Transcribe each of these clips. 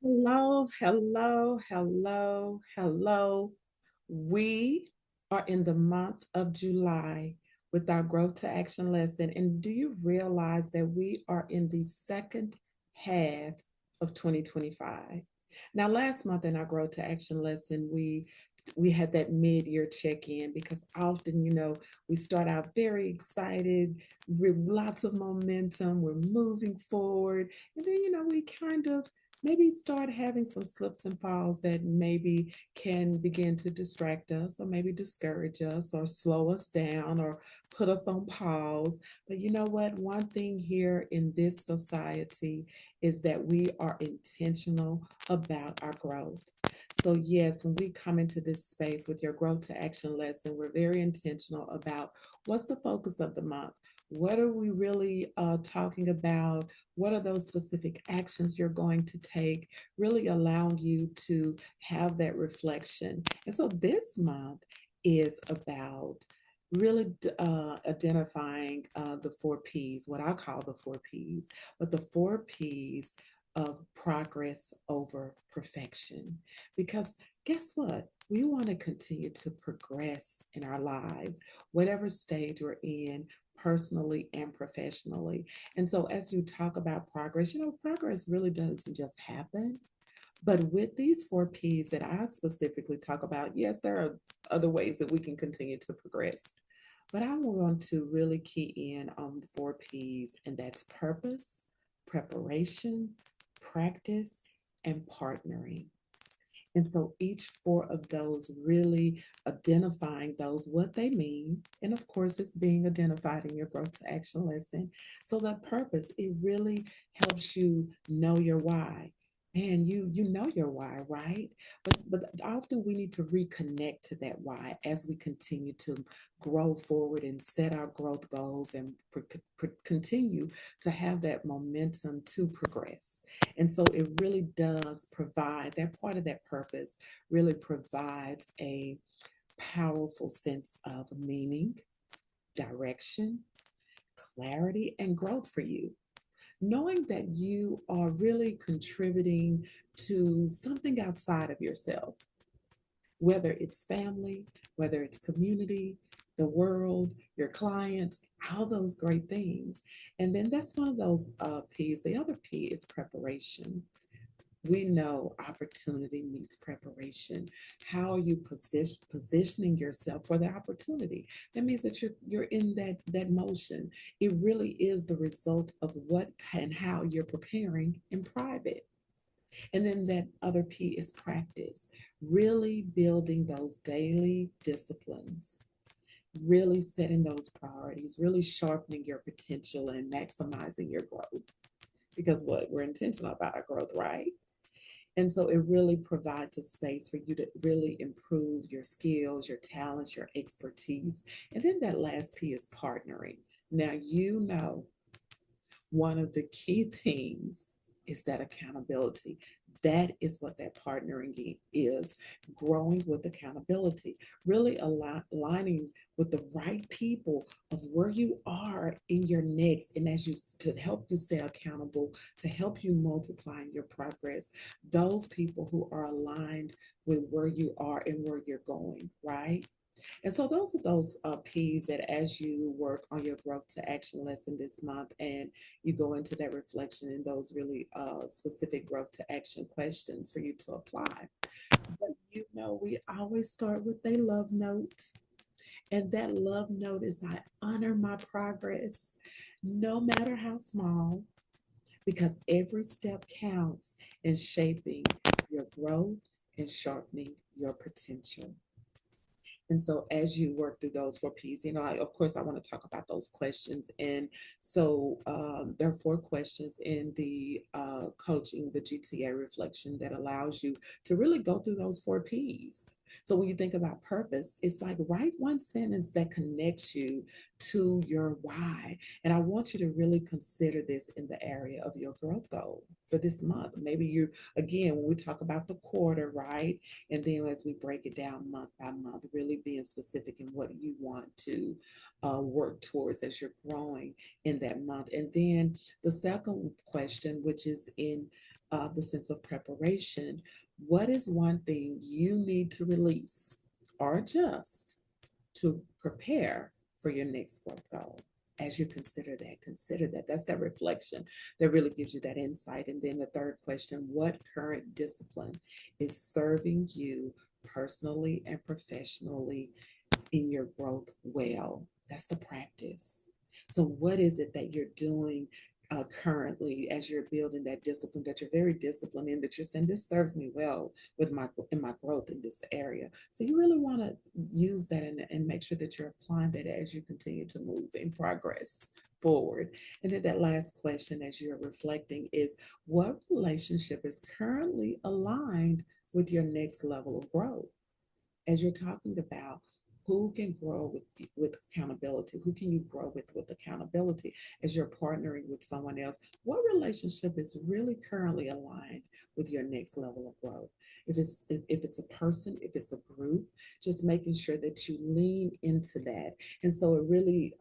Hello, hello, hello, hello. We are in the month of July with our growth to action lesson. And do you realize that we are in the second half of 2025? Now, last month in our growth to action lesson, we had that mid-year check-in because often, we start out very excited with lots of momentum, we're moving forward, and then, we kind of maybe start having some slips and falls that maybe can begin to distract us or maybe discourage us or slow us down or put us on pause. But you know what? One thing here in this society is that we are intentional about our growth. So, yes, when we come into this space with your growth to action lesson, we're very intentional about what's the focus of the month. What are we really talking about? What are those specific actions you're going to take, really allowing you to have that reflection? And so this month is about really identifying the four P's, what I call the four P's, but the four P's of progress over perfection. Because guess what? We want to continue to progress in our lives, whatever stage we're in, personally and professionally. And so, as you talk about progress, progress really doesn't just happen. But with these four P's that I specifically talk about, yes, there are other ways that we can continue to progress. But I want to really key in on the four P's, and that's purpose, preparation, practice, and partnering. And so each four of those really identifying those, what they mean. And of course, it's being identified in your growth to action lesson. So the purpose, it really helps you know your why. Man, you know your why, right? But often we need to reconnect to that why as we continue to grow forward and set our growth goals and continue to have that momentum to progress. And so it really does provide that part of that purpose, really provides a powerful sense of meaning, direction, clarity, and growth for you. Knowing that you are really contributing to something outside of yourself, whether it's family, whether it's community, the world, your clients, all those great things. And then that's one of those P's. The other P is preparation. We know opportunity meets preparation. How are you positioning yourself for the opportunity? That means that you're in that motion. It really is the result of what and how you're preparing in private. And then that other P is practice, really building those daily disciplines, really setting those priorities, really sharpening your potential and maximizing your growth. Because what we're intentional about our growth, right? And so it really provides a space for you to really improve your skills, your talents, your expertise. And then that last P is partnering. Now, one of the key things is that accountability. That is what that partnering is, growing with accountability, really aligning with the right people of where you are in your next, and as you to help you stay accountable, to help you multiply your progress, those people who are aligned with where you are and where you're going, right? And so those are those P's that as you work on your growth to action lesson this month and you go into that reflection and those really specific growth to action questions for you to apply. But we always start with a love note. And that love note is I honor my progress, no matter how small, because every step counts in shaping your growth and sharpening your potential. And so as you work through those four P's, of course, I want to talk about those questions. And so there are four questions in the coaching, the GTA reflection that allows you to really go through those four P's. So when you think about purpose, it's like write one sentence that connects you to your why. And I want you to really consider this in the area of your growth goal for this month. Maybe again, when we talk about the quarter, right? And then as we break it down month by month, really being specific in what you want to work towards as you're growing in that month. And then the second question, which is in the sense of preparation, what is one thing you need to release or adjust to prepare for your next growth goal? As you consider that. That's that reflection that really gives you that insight. And then the third question, what current discipline is serving you personally and professionally in your growth well? That's the practice. So, what is it that you're doing currently as you're building that discipline, that you're very disciplined in, that you're saying this serves me well with my growth in this area? So you really want to use that and make sure that you're applying that as you continue to move in progress forward. And then that last question as you're reflecting is, what relationship is currently aligned with your next level of growth? As you're talking about who can grow with accountability, who can you grow with accountability as you're partnering with someone else, what relationship is really currently aligned with your next level of growth? If it's a person, if it's a group, just making sure that you lean into that. And so it really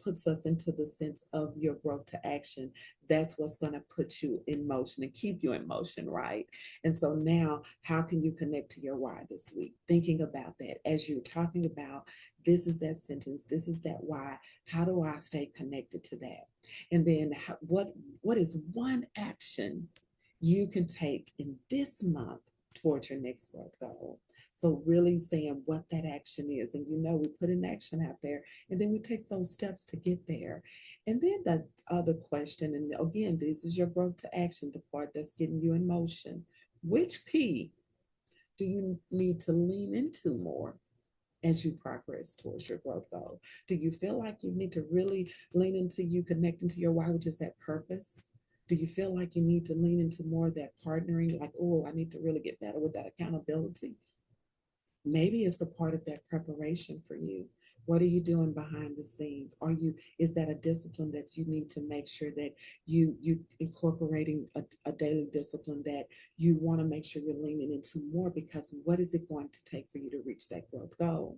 puts us into the sense of your growth to action. That's what's going to put you in motion and keep you in motion, right? And so now, how can you connect to your why this week? Thinking about that as you're talking about, this is that sentence, this is that why. How do I stay connected to that? And then, what is one action you can take in this month towards your next growth goal? So really saying what that action is, and we put an action out there, and then we take those steps to get there. And then the other question, and again, this is your growth to action, the part that's getting you in motion. Which P do you need to lean into more as you progress towards your growth goal? Do you feel like you need to really lean into you connecting to your why, which is that purpose? Do you feel like you need to lean into more of that partnering, like, oh, I need to really get better with that accountability? Maybe it's the part of that preparation for you. What are you doing behind the scenes? Is that a discipline that you need to make sure that you incorporating a daily discipline that you want to make sure you're leaning into more, because what is it going to take for you to reach that growth goal?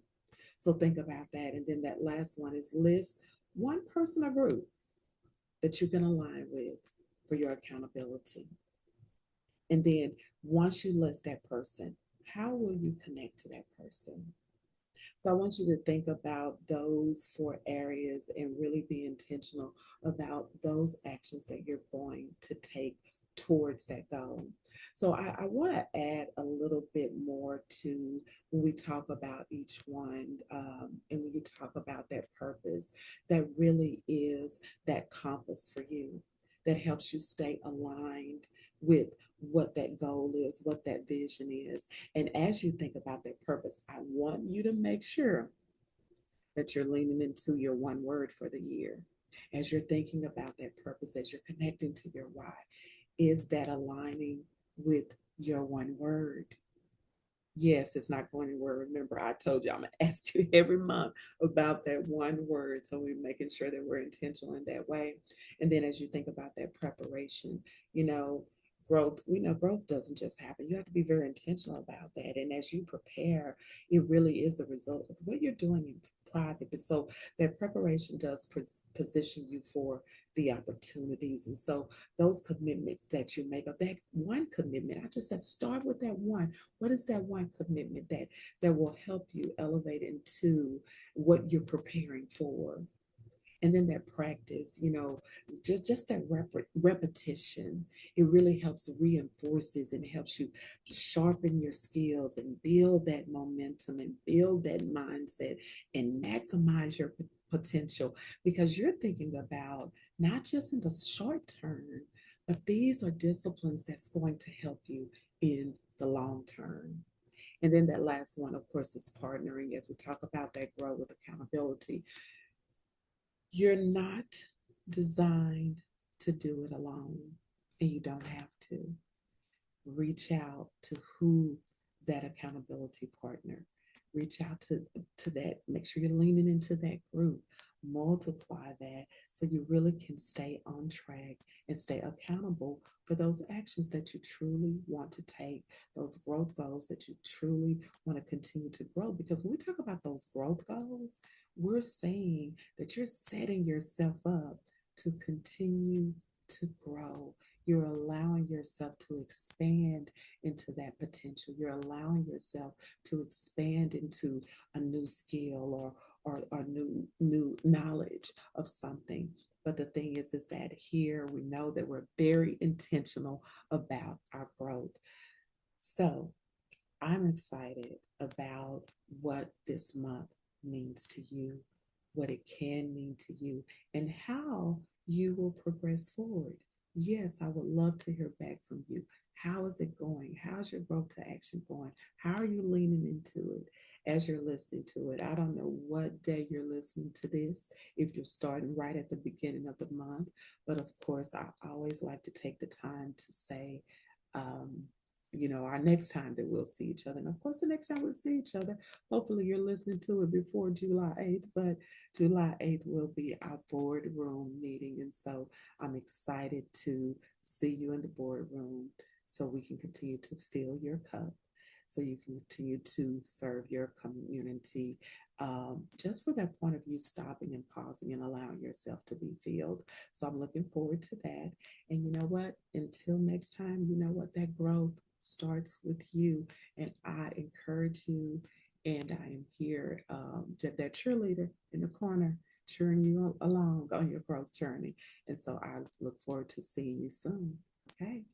So think about that. And then that last one is, list one person or group that you can align with for your accountability. And then once you list that person, how will you connect to that person? So I want you to think about those four areas and really be intentional about those actions that you're going to take towards that goal. So I want to add a little bit more to when we talk about each one, and when you talk about that purpose, that really is that compass for you that helps you stay aligned with what that goal is, what that vision is. And as you think about that purpose, I want you to make sure that you're leaning into your one word for the year. As you're thinking about that purpose, as you're connecting to your why, is that aligning with your one word? Yes, it's not going anywhere. Remember, I told you I'm going to ask you every month about that one word. So we're making sure that we're intentional in that way. And then as you think about that preparation, you know, growth, we know growth doesn't just happen. You have to be very intentional about that. And as you prepare, it really is the result of what you're doing in private. But so that preparation does position you for the opportunities. And so those commitments that you make, of that one commitment, I just said start with that one. What is that one commitment that will help you elevate into what you're preparing for? And then that practice, just that repetition, it really helps reinforces and helps you sharpen your skills and build that momentum and build that mindset and maximize your potential, because you're thinking about not just in the short term, but these are disciplines that's going to help you in the long term. And then that last one, of course, is partnering. As we talk about that grow with accountability, you're not designed to do it alone, and you don't have to. Reach out to who that accountability partner. Reach out to that. Make sure you're leaning into that group. Multiply that so you really can stay on track and stay accountable for those actions that you truly want to take, those growth goals that you truly want to continue to grow. Because when we talk about those growth goals, we're saying that you're setting yourself up to continue to grow. You're allowing yourself to expand into that potential. You're allowing yourself to expand into a new skill or new knowledge of something. But the thing is that here we know that we're very intentional about our growth. So I'm excited about what this month means to you, what it can mean to you, and how you will progress forward. Yes, I would love to hear back from you. How is it going? How's your growth to action going? How are you leaning into it as you're listening to it? I don't know what day you're listening to this, if you're starting right at the beginning of the month, but of course, I always like to take the time to say, um, our next time that we'll see each other. And of course, the next time we'll see each other, hopefully you're listening to it before July 8th, but July 8th will be our boardroom meeting. And so I'm excited to see you in the boardroom so we can continue to fill your cup, so you can continue to serve your community. Just for that point of you stopping and pausing and allowing yourself to be filled. So I'm looking forward to that. And you know what? Until next time, you know what? That growth starts with you. And I encourage you, and I am here, that cheerleader in the corner, cheering you along on your growth journey. And so I look forward to seeing you soon. Okay.